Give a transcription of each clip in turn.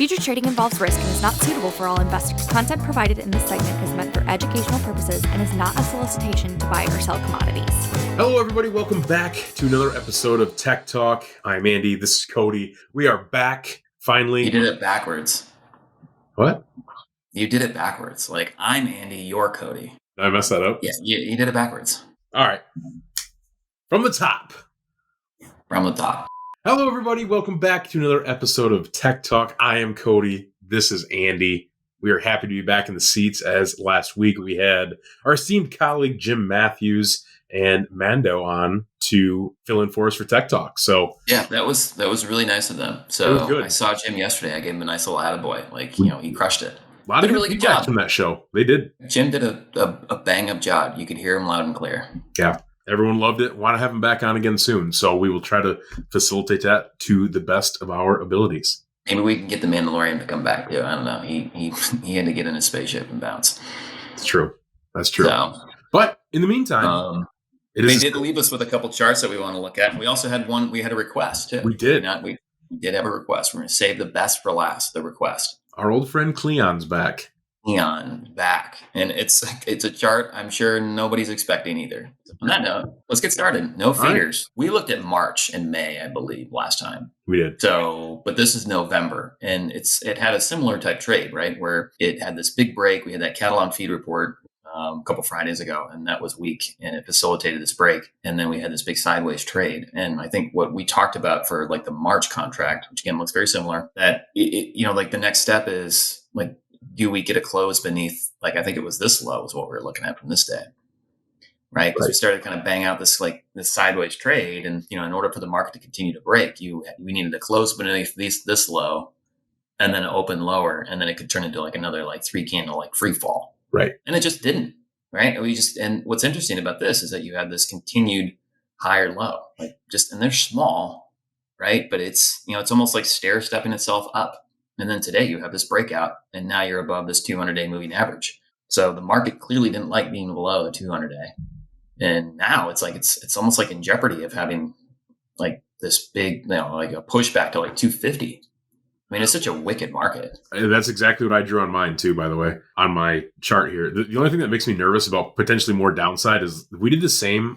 Future trading involves risk and is not suitable for all investors. Content provided in this segment is meant for educational purposes and is not a solicitation to buy or sell commodities. Hello, everybody. Welcome back to another episode of Tech Talk. I'm Andy. This is Cody. We are back, finally. You did it backwards. What? You did it backwards. Like, I'm Andy, you're Cody. Did I mess that up? Yeah, you did it backwards. All right. From the top. From the top. Hello, everybody. Welcome back to another episode of Tech Talk. I am Cody. This is Andy. We are happy to be back in the seats, as last week we had our esteemed colleague Jim Matthews and Mando on to fill in for us for Tech Talk. So yeah, that was really nice of them. So I saw Jim yesterday. I gave him a nice little attaboy. Like, he crushed it. A lot of really good job from that show. They did. Jim did a bang up job. You could hear him loud and clear. Yeah. Everyone loved it. Want to have him back on again soon. So we will try to facilitate that to the best of our abilities. Maybe we can get the Mandalorian to come back too. I don't know. He had to get in his spaceship and bounce. It's true. That's true. So, but in the meantime, they did leave us with a couple charts that we want to look at. We also had one. We had a request too. We did. We did have a request. We're going to save the best for last. The request. Our old friend Cleon's back. Cleon back, and it's a chart I'm sure nobody's expecting either. On that note, let's get started. Nov Feeders. Right. We looked at March and May, I believe, last time. We did. So, but this is November, and it had a similar type trade, right? Where it had this big break. We had that cattle on feed report a couple Fridays ago, and that was weak, and it facilitated this break. And then we had this big sideways trade. And I think what we talked about for like the March contract, which again looks very similar, that like the next step is like, do we get a close beneath, like, I think it was this low is what we were looking at from this day, right? Because we started to kind of bang out this sideways trade. And, in order for the market to continue to break, we needed to close beneath this low and then open lower. And then it could turn into like another like 3 candle, like free fall. Right. And it just didn't, right? And what's interesting about this is that you have this continued higher low, and they're small, right? But it's almost like stair stepping itself up. And then today you have this breakout, and now you're above this 200-day moving average. So the market clearly didn't like being below the 200-day. And now it's like it's almost like in jeopardy of having like this big, like a pushback to like 250. I mean, it's such a wicked market. That's exactly what I drew on mine too, by the way, on my chart here. The only thing that makes me nervous about potentially more downside is we did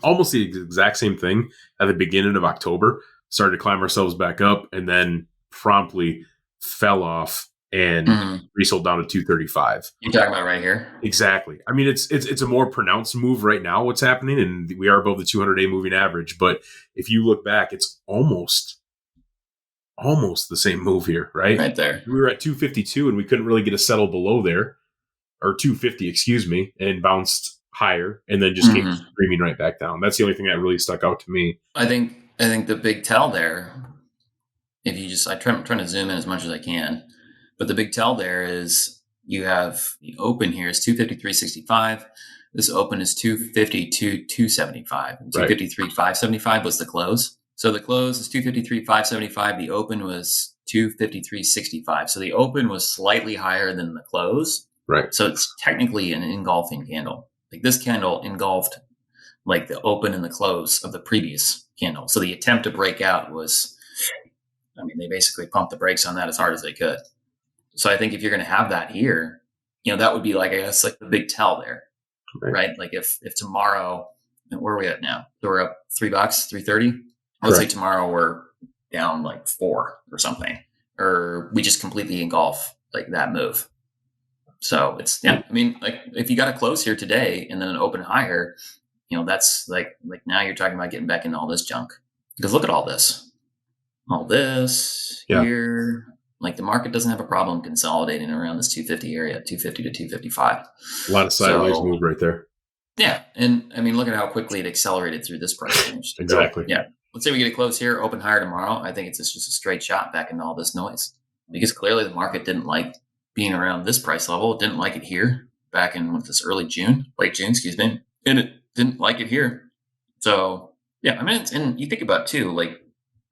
almost the exact same thing at the beginning of October, started to climb ourselves back up, and then promptly fell off and resold down to 235. You're talking about right here? Exactly. I mean, it's a more pronounced move right now, what's happening, and we are above the 200-day moving average. But if you look back, it's almost the same move here, right? Right there. We were at 252, and we couldn't really get a settle below there, or 250, excuse me, and bounced higher, and then just came screaming right back down. That's the only thing that really stuck out to me. I think the big tell there, if you I'm trying to zoom in as much as I can, but the big tell there is you have the open here is 253.65. This open is 252.275. And 253.575 was the close. So the close is 253.575. The open was 253.65. So the open was slightly higher than the close. Right. So it's technically an engulfing candle. Like this candle engulfed like the open and the close of the previous candle. So the attempt to break out was, they basically pumped the brakes on that as hard as they could. So I think if you're going to have that here, that would be like, I guess, like the big tell there, right? Like if tomorrow, where are we at now? So we're up $3, 330. Let's say tomorrow we're down like 4 or something, or we just completely engulf like that move. So it's, like if you got to close here today and then an open higher, that's like now you're talking about getting back into all this junk, because look at all this here. Like the market doesn't have a problem consolidating around this 250 area, 250 to 255. A lot of sideways move right there. Yeah. And look at how quickly it accelerated through this price range. Exactly. So, yeah. Let's say we get a close here, open higher tomorrow. I think it's just a straight shot back into all this noise, because clearly the market didn't like being around this price level. It didn't like it here back in late June, excuse me. And it didn't like it here. So yeah, and you think about too, like,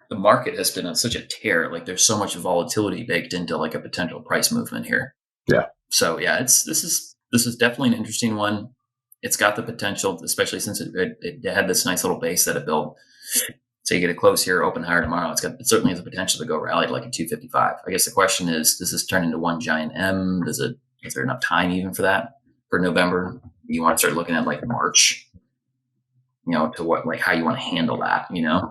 the market has been on such a tear. Like there's so much volatility baked into like a potential price movement here. Yeah. So yeah, this is definitely an interesting one. It's got the potential, especially since it had this nice little base that it built, So you get a close here, open higher tomorrow. It certainly has the potential to go rally to like a 255. I guess the question is, does this turn into one giant M? Is there enough time even for that for November? You want to start looking at like March, to what, like how you want to handle that, Yeah.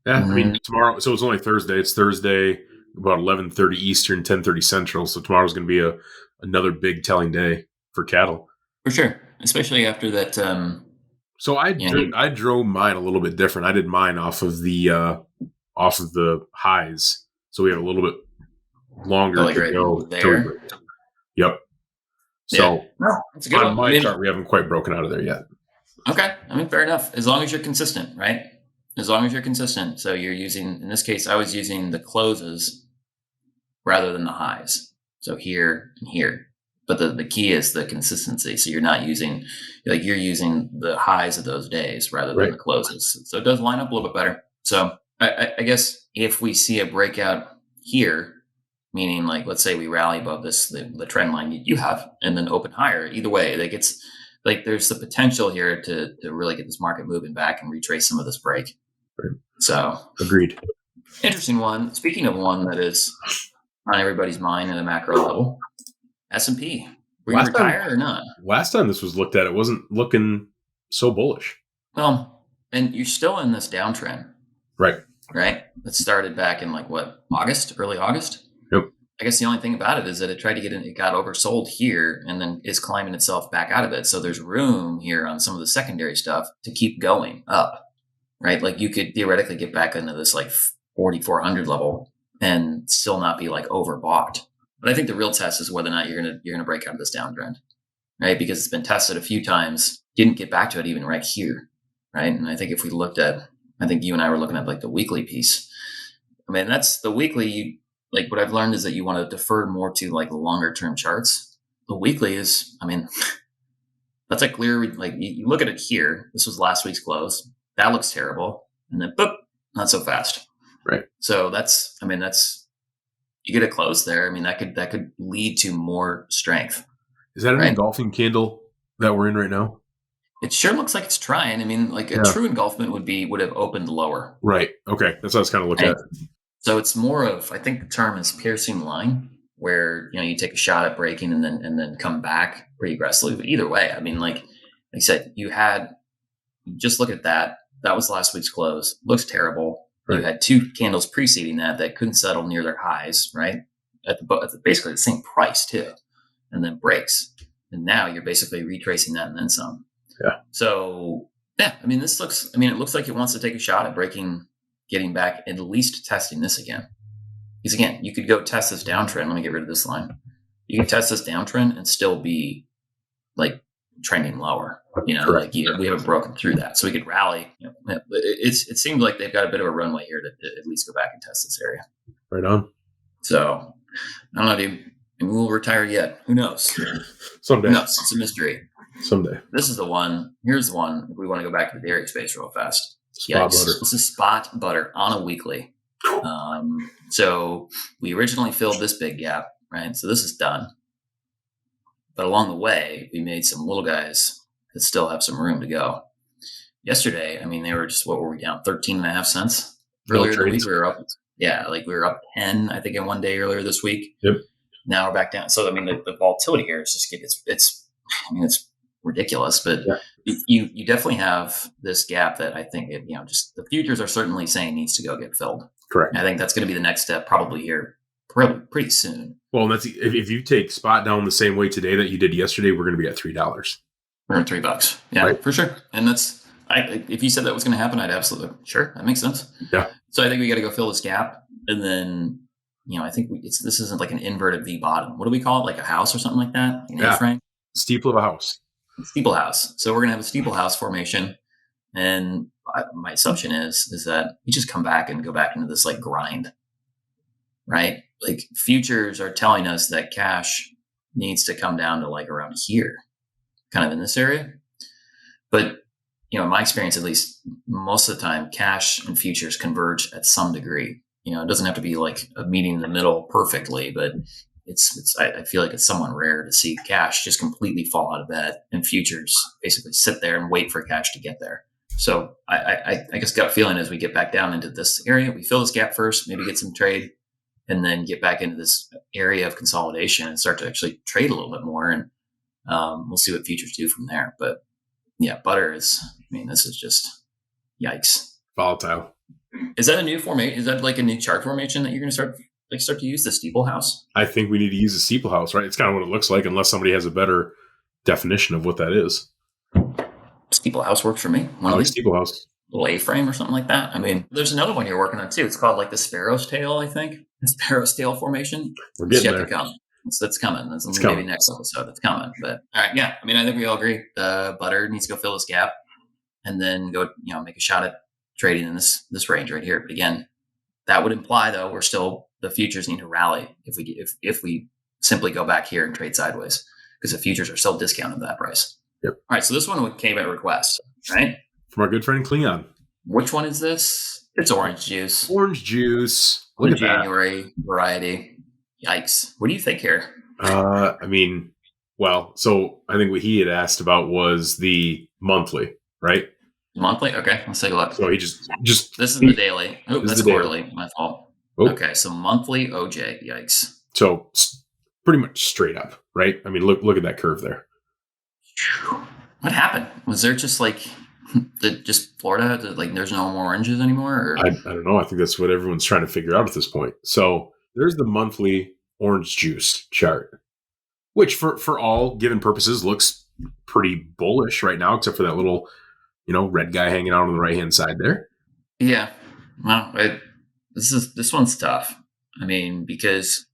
I mean, tomorrow, so it's only Thursday. It's Thursday about 11:30 Eastern, 10:30 Central. So tomorrow's going to be another big telling day for cattle. For sure. Especially after that. So I drove mine a little bit different. I did mine off of the highs, so we have a little bit longer to go there. Yep. So that's a good on my chart, we haven't quite broken out of there yet. Okay, I mean, fair enough. As long as you're consistent, right? As long as you're consistent. So you're using, in this case, I was using the closes rather than the highs. So here and here. But the key is the consistency. So you're not using, you're using the highs of those days rather than the closes. So it does line up a little bit better. So I guess if we see a breakout here, meaning like, let's say we rally above this, the trend line you have, and then open higher, either way, there's the potential here to really get this market moving back and retrace some of this break. Right. So agreed. Interesting one. Speaking of one that is on everybody's mind at a macro level, S&P. Were you retire or not? Last time this was looked at, it wasn't looking so bullish. Well, and you're still in this downtrend. Right. It started back in early August. Yep. I guess the only thing about it is that it tried to it got oversold here and then is climbing itself back out of it. So there's room here on some of the secondary stuff to keep going up, right? Like you could theoretically get back into this 4,400 level and still not be overbought. But I think the real test is whether or not you're gonna break out of this downtrend, right? Because it's been tested a few times, didn't get back to it even right here, right? And I think if we looked at, I think you and I were looking at the weekly piece. I mean, that's the weekly. What I've learned is that you want to defer more to the longer term charts. The weekly is, I mean, that's a clear. You look at it here. This was last week's close. That looks terrible, and then boop, not so fast. Right. So that's you get a close there. I mean, that could lead to more strength. Is that an engulfing candle that we're in right now? It sure looks like it's trying. I mean, a true engulfment would have opened lower. Right. Okay. That's what I was kind of looking at. So it's more of, I think the term is piercing line, where you take a shot at breaking and then come back pretty aggressively. But either way, I mean, like I said, just look at that. That was last week's close. Looks terrible. Right. You had two candles preceding that couldn't settle near their highs, right? At basically the same price too, and then breaks. And now you're basically retracing that and then some. Yeah. So yeah, I mean, it looks like it wants to take a shot at breaking, getting back, at least testing this again. Because again, you could go test this downtrend. Let me get rid of this line. You can test this downtrend and still be trending lower. We haven't broken through that, so we could rally. It seems like they've got a bit of a runway here to at least go back and test this area. Right on. So I don't know, dude. Maybe we'll retire yet. Who knows? Someday. Who knows? It's a mystery. Someday. This is the one. Here's the one. If we want to go back to the dairy space real fast. Spot butter. This is spot butter on a weekly. So we originally filled this big gap, right? So this is done. But along the way, we made some little guys that still have some room to go. Yesterday, I mean, they were just, what were we down? 13.5 cents. Earlier in the week, we were up. Yeah, we were up 10, I think, in one day earlier this week. Yep. Now we're back down. So, I mean, the volatility here is just, it's ridiculous. But you definitely have this gap that I think, just the futures are certainly saying needs to go get filled. Correct. And I think that's going to be the next step probably here pretty soon. Well, that's if you take spot down the same way today that you did yesterday, we're going to be at $3. We're at $3. Yeah, right? For sure. And that's, if you said that was going to happen, I'd absolutely, sure, that makes sense. Yeah. So I think we got to go fill this gap. And then, I think this isn't like an inverted V bottom. What do we call it? Like a house or something like that? An A-frame? Steeple of a house. Steeple house. So we're going to have a steeple house formation. And my assumption is that we just come back and go back into this grind, right? Futures are telling us that cash needs to come down to around here, kind of in this area. But, in my experience, at least most of the time, cash and futures converge at some degree. It doesn't have to be a meeting in the middle perfectly, but I feel like it's somewhat rare to see cash just completely fall out of bed and futures basically sit there and wait for cash to get there. So I guess gut feeling as we get back down into this area, we fill this gap first, maybe get some trade, and then get back into this area of consolidation and start to actually trade a little bit more. And we'll see what futures do from there. But yeah, butter is, I mean, this is just yikes. Volatile. Is that a new formation? Is that like a new chart formation that you're going to start to use, the Steeple house? I think we need to use the Steeple house, right? It's kind of what it looks like, unless somebody has a better definition of what that is. Steeple house works for me. I like Steeple house. Little A-frame or something like that. I mean, there's another one you're working on too. It's called like the Sparrow's Tail, I think. The Sparrow's Tail formation. We're getting yet there. to come. That's coming. That's It's maybe coming. next episode. It's coming. But all right, yeah. I mean, I think we all agree. Butter needs to go fill this gap, and then go, make a shot at trading in this range right here. But again, that would imply though the futures need to rally if we simply go back here and trade sideways, because the futures are still discounted to that price. Yep. All right. So this one came at request, right? From our good friend Cleon. Which one is this? It's orange juice. Orange juice. Look The at that. January variety. Yikes. What do you think here? I think what he had asked about was the monthly, right? Monthly? Okay, let's take a look. So he just This is the daily. Oh, This is that's the daily. quarterly. My fault. Oh. Okay, so monthly OJ. Yikes. So pretty much straight up, right? I mean, look at that curve there. What happened? Was there just like just Florida? Like there's no more oranges anymore? Or? I don't know. I think that's what everyone's trying to figure out at this point. So there's the monthly orange juice chart, which for all given purposes looks pretty bullish right now, except for that little, red guy hanging out on the right hand side there. Yeah. Well, this one's tough. I mean, because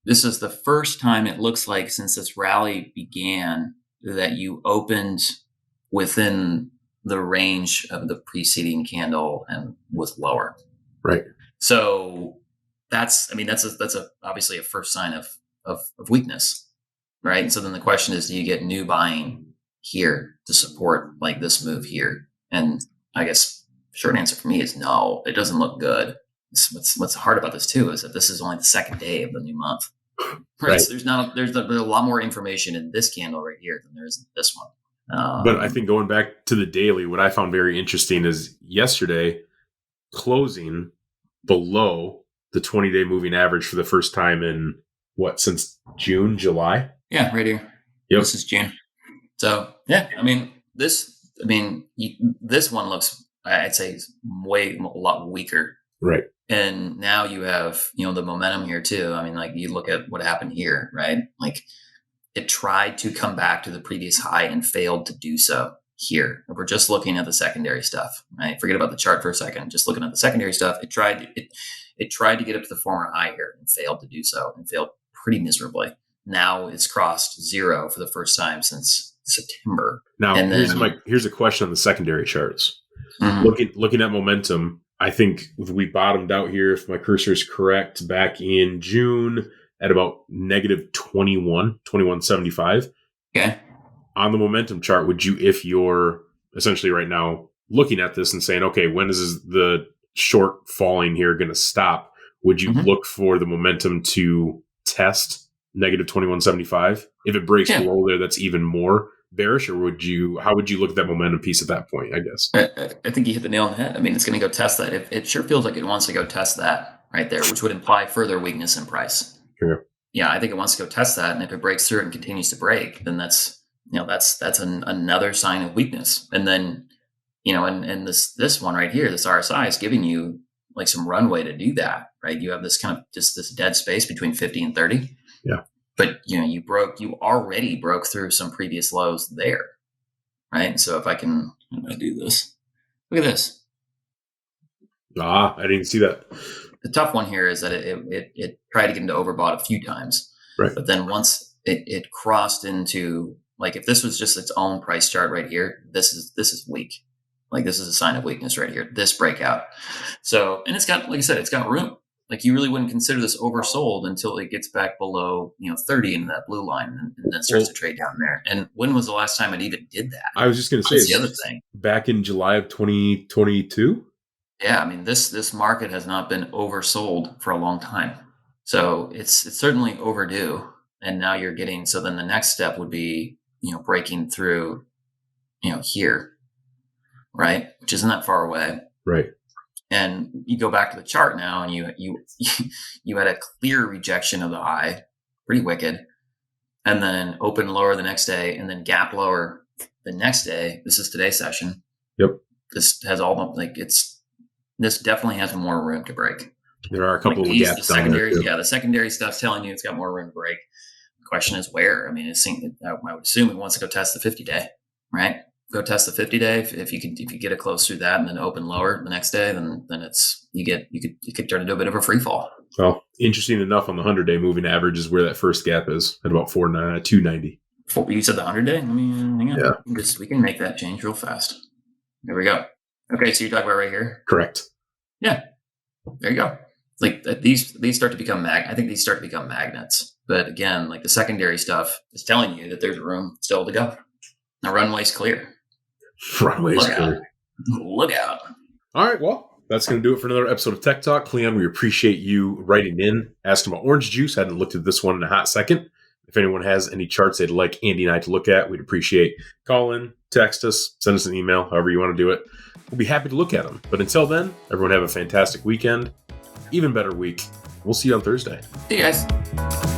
this is the first time it looks like since this rally began that you opened within the range of the preceding candle and was lower. Right. So that's obviously a first sign of weakness, right? And so then the question is, do you get new buying here to support like this move here? And I guess short answer for me is no, it doesn't look good. What's hard about this too is that this is only the second day of the new month. Right. So there's a lot more information in this candle right here than there is in this one. But I think going back to the daily, what I found very interesting is yesterday closing below the 20-day moving average for the first time in since June, July? Yeah, right here. Yep. This is June. So yeah, this one looks, I'd say, a lot weaker. Right. And now you have, the momentum here too. I mean, like you look at what happened here, right? Like it tried to come back to the previous high and failed to do so here. If we're just looking at the secondary stuff, right? Forget about the chart for a second. Just looking at the secondary stuff, it tried to get up to the former high here and failed to do so, and failed pretty miserably. Now it's crossed zero for the first time since September. Now, here's a question on the secondary charts. Mm-hmm. Looking at momentum, I think we bottomed out here, if my cursor is correct, back in June at about negative 21.75. Okay. On the momentum chart, if you're essentially right now looking at this and saying, okay, when is the short falling here going to stop? Would you look for the momentum to test negative 21.75? If it breaks below there, that's even more bearish, or how would you look at that momentum piece at that point, I guess? I think you hit the nail on the head. I mean, it's going to go test that. It sure feels like it wants to go test that right there, which would imply further weakness in price. Sure. Yeah, I think it wants to go test that. And if it breaks through and continues to break, then that's another sign of weakness. And then, and this one right here, this RSI is giving you like some runway to do that, right? You have this kind of just this dead space between 50 and 30. Yeah. But you already broke through some previous lows there, right? So if I can do this, look at this. I didn't see that. The tough one here is that it tried to get into overbought a few times, right? But then once it crossed into, like, if this was just its own price chart right here, this is weak. Like this is a sign of weakness right here. This breakout. So, and it's got, like I said, it's got room. Like you really wouldn't consider this oversold until it gets back below 30 into that blue line, and then starts to trade down there. And when was the last time it even did that? I was just going to say, that's the other thing. Back in July of 2022. Yeah, I mean this market has not been oversold for a long time, so it's certainly overdue. And now you're getting, so then the next step would be breaking through here. right? Which isn't that far away. Right. And you go back to the chart now, and you had a clear rejection of the high, pretty wicked, and then open lower the next day, and then gap lower the next day. This is today's session. Yep. This has all the this definitely has more room to break. There are a couple of gaps down there too. Yeah, the secondary stuff's telling you it's got more room to break. The question is where. I mean, I would assume it wants to go test the 50-day, right? Go test the 50-day. If you get it close through that and then open lower the next day, then you could turn into a bit of a free fall. Well, interesting enough, on the 100-day moving average is where that first gap is at about 290. You said the 100-day? I mean, hang on. Yeah. We can make that change real fast. There we go. Okay, so you're talking about right here? Correct. Yeah. There you go. Like these start to become I think these start to become magnets. But again, like the secondary stuff is telling you that there's room still to go. The runway's clear. Runway's clear. Look out. All right, well, that's going to do it for another episode of Tech Talk. Cleon, we appreciate you writing in, asking about orange juice. Hadn't looked at this one in a hot second. If anyone has any charts they'd like Andy and I to look at, we'd appreciate call in, text us, send us an email, however you want to do it. We'll be happy to look at them. But until then, everyone have a fantastic weekend, even better week. We'll see you on Thursday. See you guys.